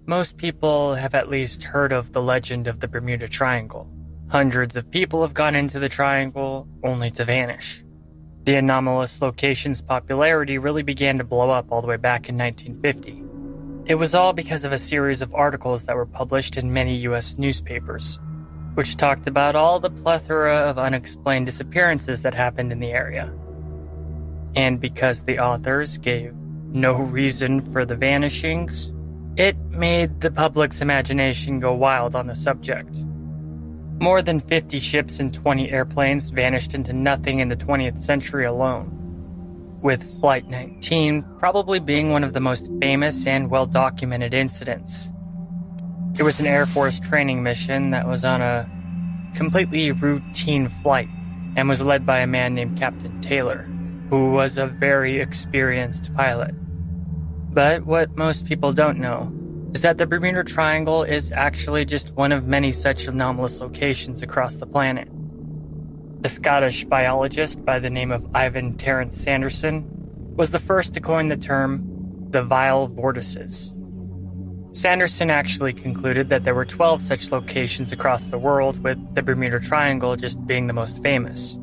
Most people have at least heard of the legend of the Bermuda Triangle. Hundreds of people have gone into the triangle only to vanish. The anomalous location's popularity really began to blow up all the way back in 1950. It was all because of a series of articles that were published in many US newspapers, which talked about all the plethora of unexplained disappearances that happened in the area. And because the authors gave no reason for the vanishings, it made the public's imagination go wild on the subject. More than 50 ships and 20 airplanes vanished into nothing in the 20th century alone, with Flight 19 probably being one of the most famous and well-documented incidents. It was an Air Force training mission that was on a completely routine flight and was led by a man named Captain Taylor, who was a very experienced pilot. But what most people don't know is that the Bermuda Triangle is actually just one of many such anomalous locations across the planet. A Scottish biologist by the name of Ivan Terence Sanderson was the first to coin the term the vile vortices. Sanderson actually concluded that there were 12 such locations across the world, with the Bermuda Triangle just being the most famous.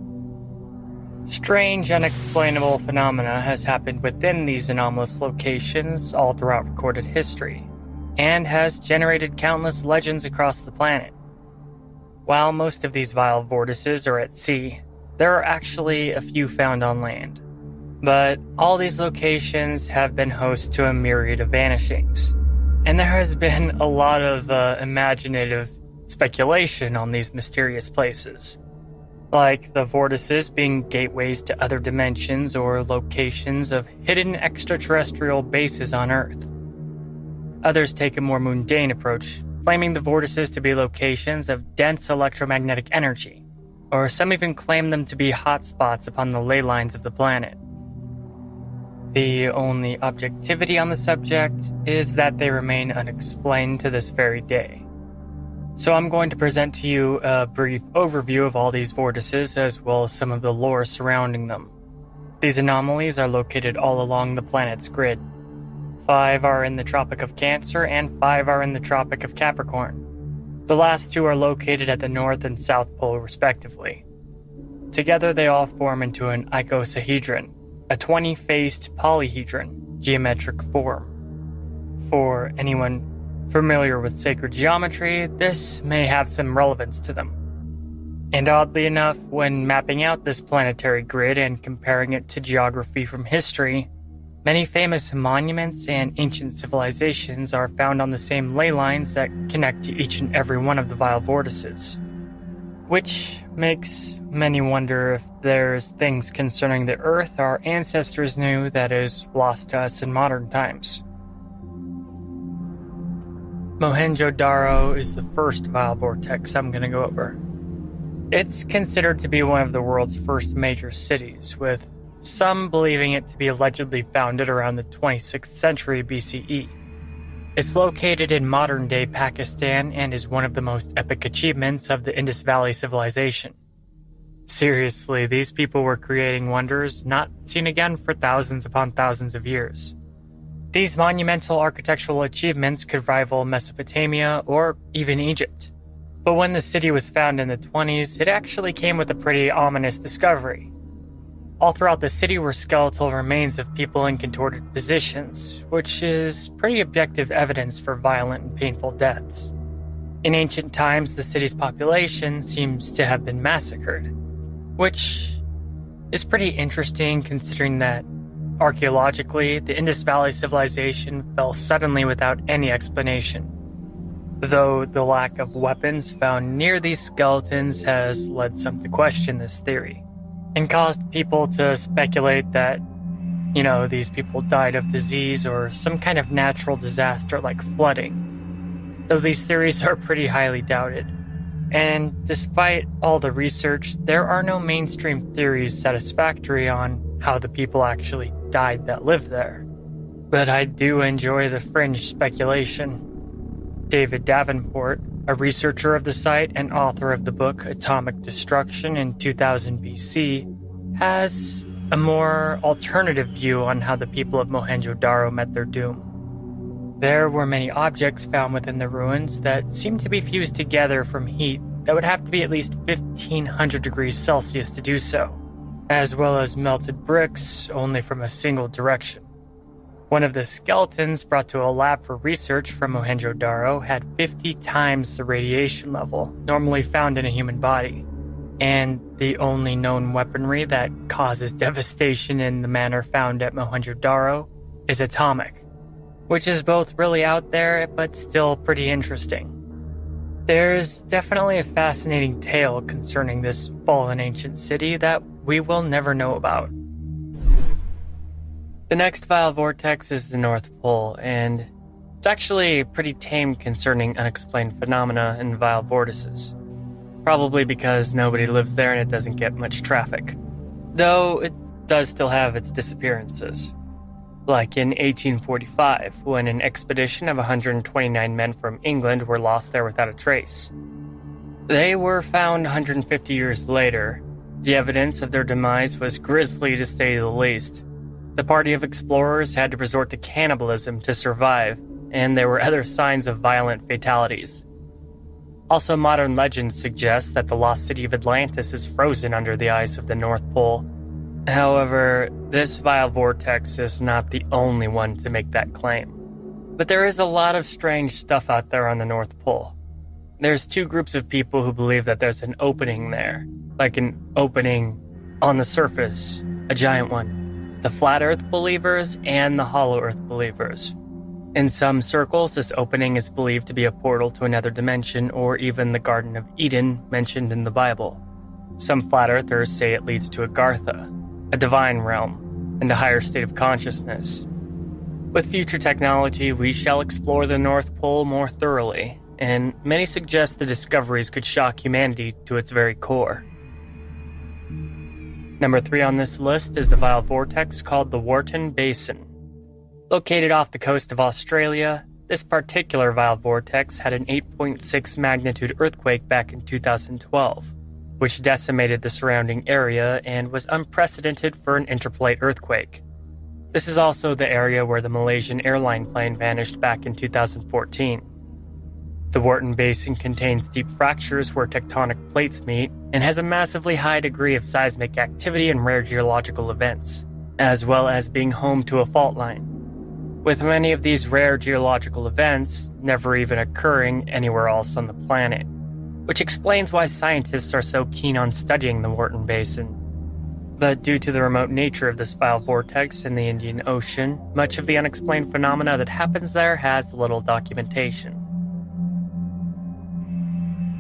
Strange, unexplainable phenomena has happened within these anomalous locations all throughout recorded history, and has generated countless legends across the planet. While most of these vile vortices are at sea, there are actually a few found on land. But all these locations have been host to a myriad of vanishings, and there has been a lot of imaginative speculation on these mysterious places, like the vortices being gateways to other dimensions or locations of hidden extraterrestrial bases on Earth. Others take a more mundane approach, claiming the vortices to be locations of dense electromagnetic energy, or some even claim them to be hotspots upon the ley lines of the planet. The only objectivity on the subject is that they remain unexplained to this very day. So I'm going to present to you a brief overview of all these vortices as well as some of the lore surrounding them. These anomalies are located all along the planet's grid. 5 are in the Tropic of Cancer and 5 are in the Tropic of Capricorn. The last 2 are located at the North and South Pole respectively. Together they all form into an icosahedron, a 20-faced polyhedron geometric form. For anyone familiar with sacred geometry, this may have some relevance to them. And oddly enough, when mapping out this planetary grid and comparing it to geography from history, many famous monuments and ancient civilizations are found on the same ley lines that connect to each and every one of the vile vortices, which makes many wonder if there's things concerning the Earth our ancestors knew that is lost to us in modern times. Mohenjo-Daro is the first vile vortex I'm going to go over. It's considered to be one of the world's first major cities, with some believing it to be allegedly founded around the 26th century BCE. It's located in modern-day Pakistan and is one of the most epic achievements of the Indus Valley civilization. Seriously, these people were creating wonders not seen again for thousands upon thousands of years. These monumental architectural achievements could rival Mesopotamia or even Egypt. But when the city was found in the 20s, it actually came with a pretty ominous discovery. All throughout the city were skeletal remains of people in contorted positions, which is pretty objective evidence for violent and painful deaths. In ancient times, the city's population seems to have been massacred, which is pretty interesting considering that archaeologically, the Indus Valley civilization fell suddenly without any explanation, though the lack of weapons found near these skeletons has led some to question this theory, and caused people to speculate that, these people died of disease or some kind of natural disaster like flooding, though these theories are pretty highly doubted. And despite all the research, there are no mainstream theories satisfactory on how the people actually died that lived there. But I do enjoy the fringe speculation. David Davenport, a researcher of the site and author of the book Atomic Destruction in 2000 BC, has a more alternative view on how the people of Mohenjo-Daro met their doom. There were many objects found within the ruins that seemed to be fused together from heat that would have to be at least 1500 degrees Celsius to do so, as well as melted bricks only from a single direction. One of the skeletons brought to a lab for research from Mohenjo-Daro had 50 times the radiation level normally found in a human body, and the only known weaponry that causes devastation in the manner found at Mohenjo-Daro is atomic, which is both really out there but still pretty interesting. There's definitely a fascinating tale concerning this fallen ancient city that we will never know about. The next vile vortex is the North Pole, and it's actually pretty tame concerning unexplained phenomena in vile vortices. Probably because nobody lives there and it doesn't get much traffic. Though it does still have its disappearances. Like in 1845, when an expedition of 129 men from England were lost there without a trace. They were found 150 years later. The evidence of their demise was grisly to say the least. The party of explorers had to resort to cannibalism to survive, and there were other signs of violent fatalities. Also, modern legends suggest that the lost city of Atlantis is frozen under the ice of the North Pole. However, this vile vortex is not the only one to make that claim. But there is a lot of strange stuff out there on the North Pole. There's two groups of people who believe that there's an opening there, like an opening on the surface, a giant one. The Flat Earth believers and the Hollow Earth believers. In some circles, this opening is believed to be a portal to another dimension or even the Garden of Eden mentioned in the Bible. Some Flat Earthers say it leads to Agartha, a divine realm, and a higher state of consciousness. With future technology, we shall explore the North Pole more thoroughly, and many suggest the discoveries could shock humanity to its very core. Number 3 on this list is the vile vortex called the Wharton Basin. Located off the coast of Australia, this particular vile vortex had an 8.6 magnitude earthquake back in 2012, which decimated the surrounding area and was unprecedented for an interplate earthquake. This is also the area where the Malaysian airline plane vanished back in 2014. The Wharton Basin contains deep fractures where tectonic plates meet and has a massively high degree of seismic activity and rare geological events, as well as being home to a fault line, with many of these rare geological events never even occurring anywhere else on the planet, which explains why scientists are so keen on studying the Wharton Basin. But due to the remote nature of this vile vortex in the Indian Ocean, much of the unexplained phenomena that happens there has little documentation.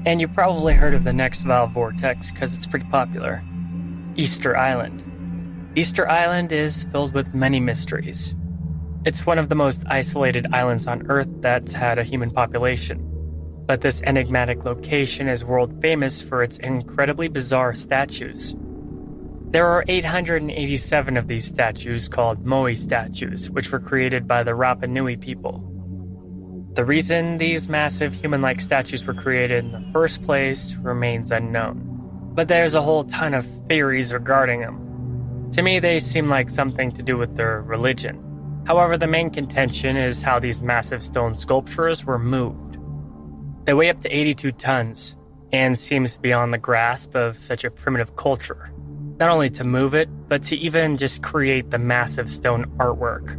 And you probably heard of the next vile vortex because it's pretty popular. Easter Island. Easter Island is filled with many mysteries. It's one of the most isolated islands on Earth that's had a human population. But this enigmatic location is world famous for its incredibly bizarre statues. There are 887 of these statues called Moai statues, which were created by the Rapa Nui people. The reason these massive human-like statues were created in the first place remains unknown, but there's a whole ton of theories regarding them. To me, they seem like something to do with their religion. However, the main contention is how these massive stone sculptures were moved. They weigh up to 82 tons, and seems beyond the grasp of such a primitive culture. Not only to move it, but to even just create the massive stone artwork.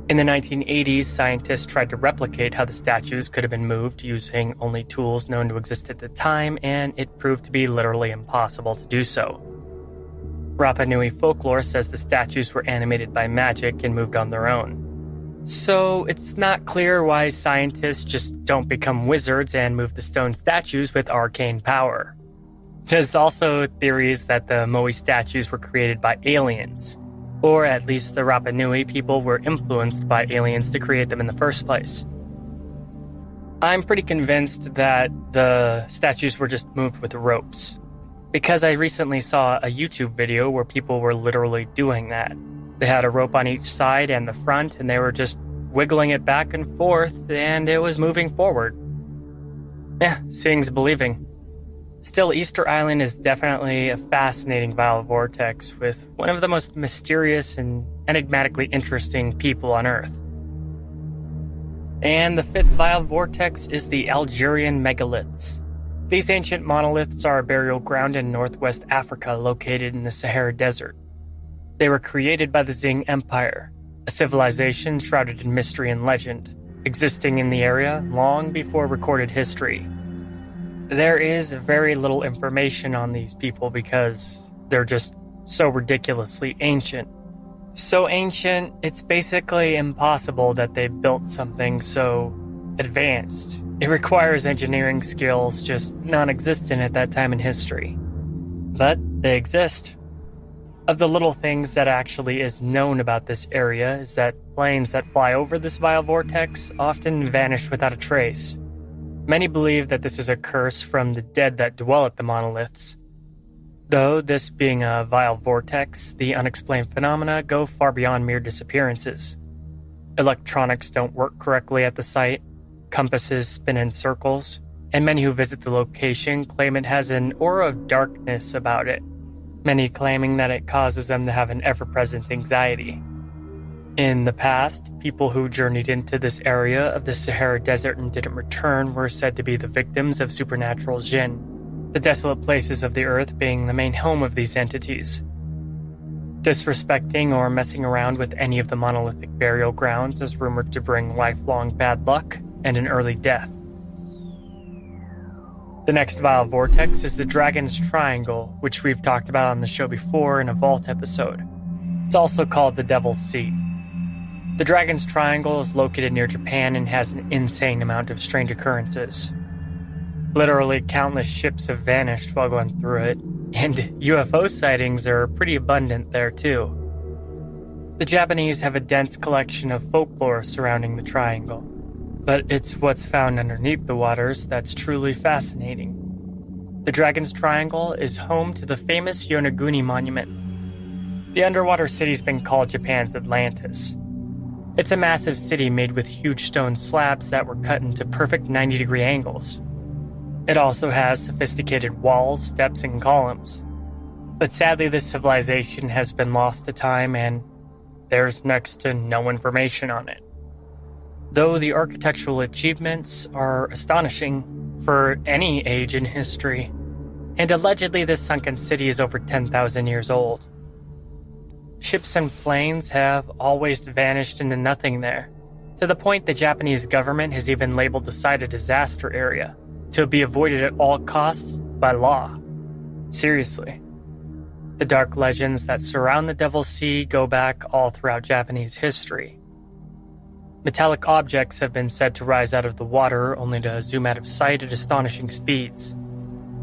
In the 1980s, scientists tried to replicate how the statues could have been moved using only tools known to exist at the time, and it proved to be literally impossible to do so. Rapa Nui folklore says the statues were animated by magic and moved on their own. So it's not clear why scientists just don't become wizards and move the stone statues with arcane power. There's also theories that the Moai statues were created by aliens, or at least the Rapa Nui people were influenced by aliens to create them in the first place. I'm pretty convinced that the statues were just moved with ropes, because I recently saw a YouTube video where people were literally doing that. They had a rope on each side and the front, and they were just wiggling it back and forth, and it was moving forward. Yeah, seeing's believing. Still, Easter Island is definitely a fascinating vile vortex with one of the most mysterious and enigmatically interesting people on Earth. And the fifth vile vortex is the Algerian megaliths. These ancient monoliths are a burial ground in northwest Africa located in the Sahara Desert. They were created by the Qing Empire, a civilization shrouded in mystery and legend, existing in the area long before recorded history. There is very little information on these people because they're just so ridiculously ancient. So ancient, it's basically impossible that they built something so advanced. It requires engineering skills just non-existent at that time in history. But they exist. Of the little things that actually is known about this area is that planes that fly over this vile vortex often vanish without a trace. Many believe that this is a curse from the dead that dwell at the monoliths. Though this being a vile vortex, the unexplained phenomena go far beyond mere disappearances. Electronics don't work correctly at the site, compasses spin in circles, and many who visit the location claim it has an aura of darkness about it, many claiming that it causes them to have an ever-present anxiety. In the past, people who journeyed into this area of the Sahara Desert and didn't return were said to be the victims of supernatural jinn, the desolate places of the earth being the main home of these entities. Disrespecting or messing around with any of the monolithic burial grounds is rumored to bring lifelong bad luck and an early death. The next vile vortex is the Dragon's Triangle, which we've talked about on the show before in a Vault episode. It's also called the Devil's Sea. The Dragon's Triangle is located near Japan and has an insane amount of strange occurrences. Literally countless ships have vanished while going through it, and UFO sightings are pretty abundant there too. The Japanese have a dense collection of folklore surrounding the triangle, but it's what's found underneath the waters that's truly fascinating. The Dragon's Triangle is home to the famous Yonaguni Monument. The underwater city's been called Japan's Atlantis. It's a massive city made with huge stone slabs that were cut into perfect 90-degree angles. It also has sophisticated walls, steps, and columns. But sadly, this civilization has been lost to time and there's next to no information on it. Though the architectural achievements are astonishing for any age in history, and allegedly this sunken city is over 10,000 years old. Ships and planes have always vanished into nothing there, to the point the Japanese government has even labeled the site a disaster area, to be avoided at all costs by law. Seriously. The dark legends that surround the Devil's Sea go back all throughout Japanese history. Metallic objects have been said to rise out of the water only to zoom out of sight at astonishing speeds.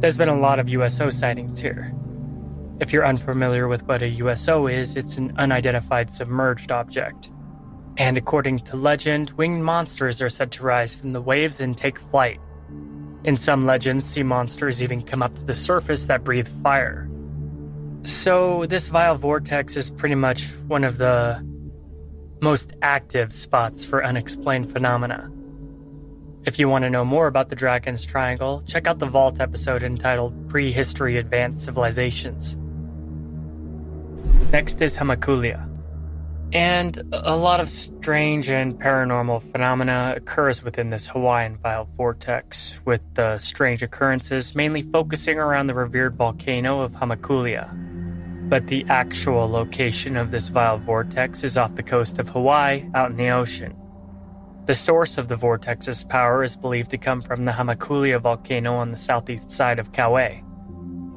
There's been a lot of USO sightings here. If you're unfamiliar with what a USO is, it's an unidentified submerged object. And according to legend, winged monsters are said to rise from the waves and take flight. In some legends, sea monsters even come up to the surface that breathe fire. So this vile vortex is pretty much one of the most active spots for unexplained phenomena. If you want to know more about the Dragon's Triangle, check out the Vault episode entitled Prehistory Advanced Civilizations. Next is Hamakulia. And a lot of strange and paranormal phenomena occurs within this Hawaiian vile vortex, with the strange occurrences mainly focusing around the revered volcano of Hamakulia. But the actual location of this vile vortex is off the coast of Hawaii, out in the ocean. The source of the vortex's power is believed to come from the Hamakulia volcano on the southeast side of Kauai.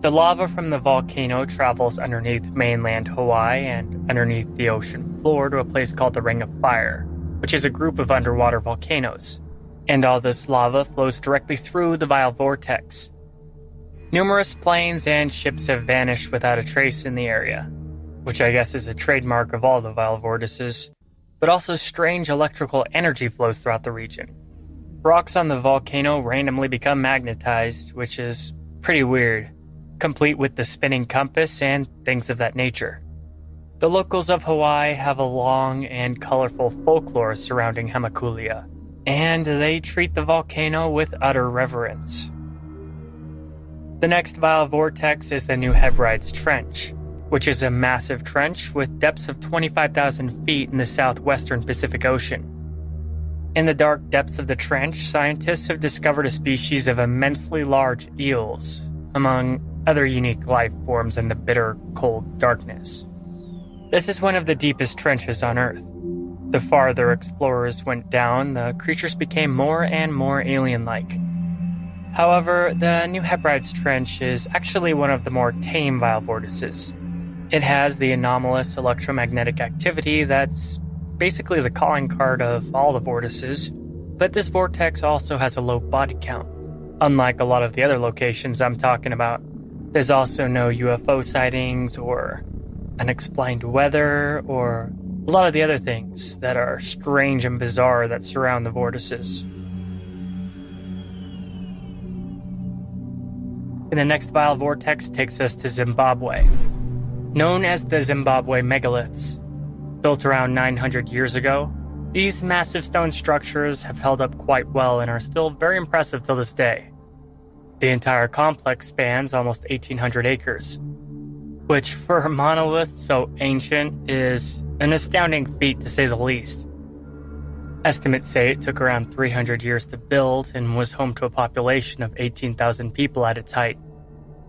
The lava from the volcano travels underneath mainland Hawaii and underneath the ocean floor to a place called the Ring of Fire, which is a group of underwater volcanoes. And all this lava flows directly through the vile vortex. Numerous planes and ships have vanished without a trace in the area, which I guess is a trademark of all the vile vortices, but also strange electrical energy flows throughout the region. Rocks on the volcano randomly become magnetized, which is pretty weird, complete with the spinning compass and things of that nature. The locals of Hawaii have a long and colorful folklore surrounding Hamakulia, and they treat the volcano with utter reverence. The next vile vortex is the New Hebrides Trench, which is a massive trench with depths of 25,000 feet in the southwestern Pacific Ocean. In the dark depths of the trench, scientists have discovered a species of immensely large eels, among other unique life forms in the bitter, cold darkness. This is one of the deepest trenches on Earth. The farther explorers went down, the creatures became more and more alien-like. However, the New Hebrides Trench is actually one of the more tame vile vortices. It has the anomalous electromagnetic activity that's basically the calling card of all the vortices, but this vortex also has a low body count. Unlike a lot of the other locations I'm talking about, there's also no UFO sightings or unexplained weather or a lot of the other things that are strange and bizarre that surround the vortices. And the next vile vortex takes us to Zimbabwe. Known as the Zimbabwe megaliths, built around 900 years ago, these massive stone structures have held up quite well and are still very impressive till this day. The entire complex spans almost 1,800 acres, which for a monolith so ancient is an astounding feat to say the least. Estimates say it took around 300 years to build and was home to a population of 18,000 people at its height.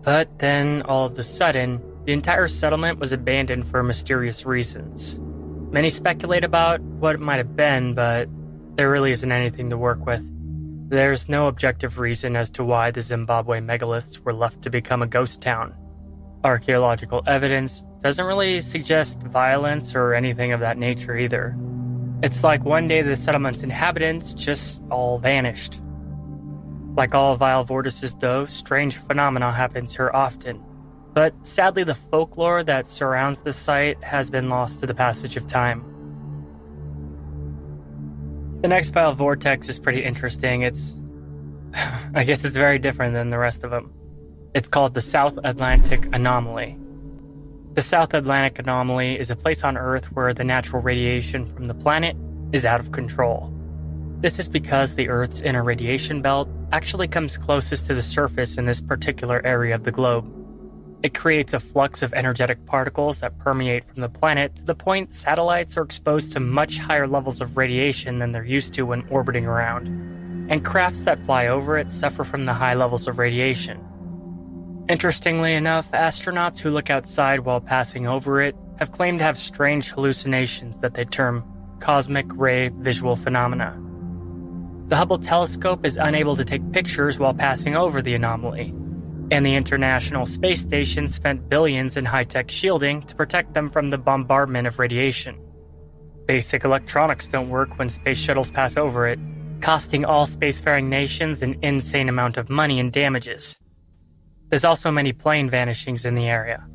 But then, all of a sudden, the entire settlement was abandoned for mysterious reasons. Many speculate about what it might have been, but there really isn't anything to work with. There's no objective reason as to why the Zimbabwe megaliths were left to become a ghost town. Archaeological evidence doesn't really suggest violence or anything of that nature either. It's like one day the settlement's inhabitants just all vanished. Like all vile vortices though, strange phenomena happens here often. But sadly the folklore that surrounds the site has been lost to the passage of time. The next vile vortex is pretty interesting. I guess it's very different than the rest of them. It's called the South Atlantic Anomaly. The South Atlantic Anomaly is a place on Earth where the natural radiation from the planet is out of control. This is because the Earth's inner radiation belt actually comes closest to the surface in this particular area of the globe. It creates a flux of energetic particles that permeate from the planet to the point satellites are exposed to much higher levels of radiation than they're used to when orbiting around, and crafts that fly over it suffer from the high levels of radiation. Interestingly enough, astronauts who look outside while passing over it have claimed to have strange hallucinations that they term cosmic ray visual phenomena. The Hubble telescope is unable to take pictures while passing over the anomaly, and the International Space Station spent billions in high-tech shielding to protect them from the bombardment of radiation. Basic electronics don't work when space shuttles pass over it, costing all spacefaring nations an insane amount of money in damages. There's also many plane vanishings in the area.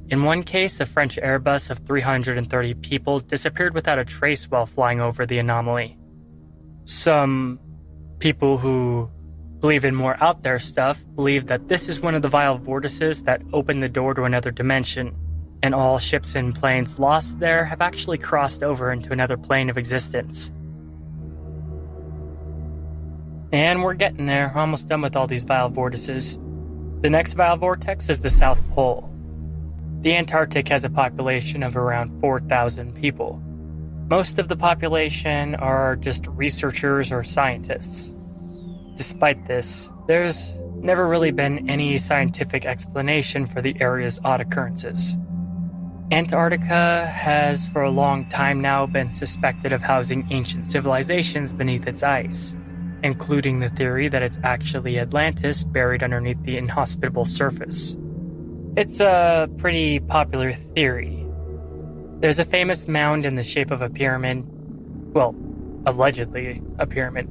In one case, a French Airbus of 330 people disappeared without a trace while flying over the anomaly. Some people who believe in more out there stuff believe that this is one of the vile vortices that open the door to another dimension, and all ships and planes lost there have actually crossed over into another plane of existence. And we're getting there, almost done with all these vile vortices. The next vile vortex is the South Pole. The Antarctic has a population of around 4,000 people. Most of the population are just researchers or scientists. Despite this, there's never really been any scientific explanation for the area's odd occurrences. Antarctica has for a long time now been suspected of housing ancient civilizations beneath its ice, including the theory that it's actually Atlantis buried underneath the inhospitable surface. It's a pretty popular theory. There's a famous mound in the shape of a pyramid. Well, allegedly a pyramid.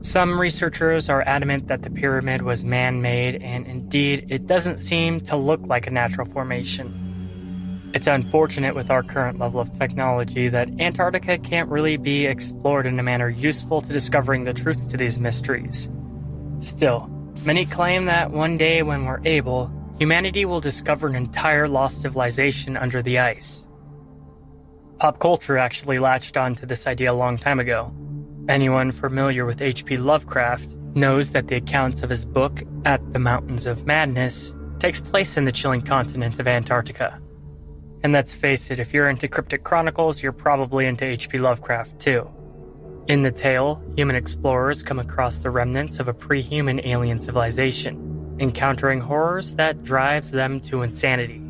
Some researchers are adamant that the pyramid was man-made, and indeed, it doesn't seem to look like a natural formation. It's unfortunate with our current level of technology that Antarctica can't really be explored in a manner useful to discovering the truth to these mysteries. Still, many claim that one day when we're able, humanity will discover an entire lost civilization under the ice. Pop culture actually latched onto this idea a long time ago. Anyone familiar with H.P. Lovecraft knows that the accounts of his book, At the Mountains of Madness, takes place in the chilling continent of Antarctica. And let's face it, if you're into cryptic chronicles, you're probably into H.P. Lovecraft too. In the tale, human explorers come across the remnants of a pre-human alien civilization, encountering horrors that drives them to insanity.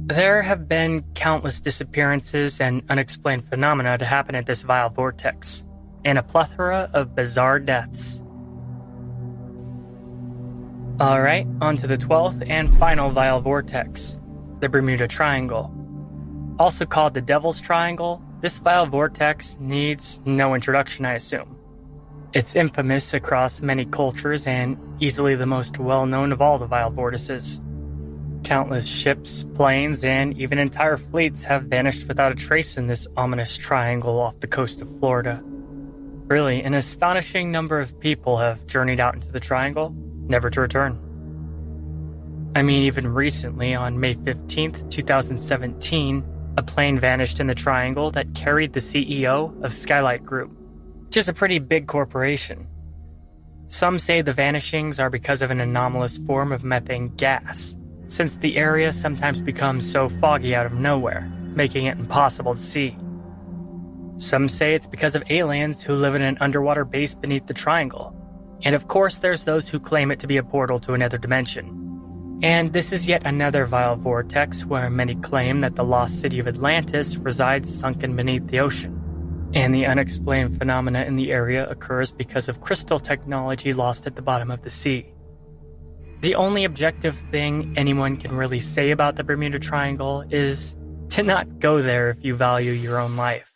There have been countless disappearances and unexplained phenomena to happen at this vile vortex, and a plethora of bizarre deaths. Alright, on to the 12th and final vile vortex, the Bermuda Triangle. Also called the Devil's Triangle, this vile vortex needs no introduction, I assume. It's infamous across many cultures and easily the most well-known of all the vile vortices. Countless ships, planes, and even entire fleets have vanished without a trace in this ominous triangle off the coast of Florida. Really, an astonishing number of people have journeyed out into the triangle, never to return. I mean, even recently, on May 15th, 2017, a plane vanished in the triangle that carried the CEO of Skylight Group, which is a pretty big corporation. Some say the vanishings are because of an anomalous form of methane gas, since the area sometimes becomes so foggy out of nowhere, making it impossible to see. Some say it's because of aliens who live in an underwater base beneath the triangle, and of course there's those who claim it to be a portal to another dimension. And this is yet another vile vortex where many claim that the lost city of Atlantis resides sunken beneath the ocean, and the unexplained phenomena in the area occurs because of crystal technology lost at the bottom of the sea. The only objective thing anyone can really say about the Bermuda Triangle is to not go there if you value your own life.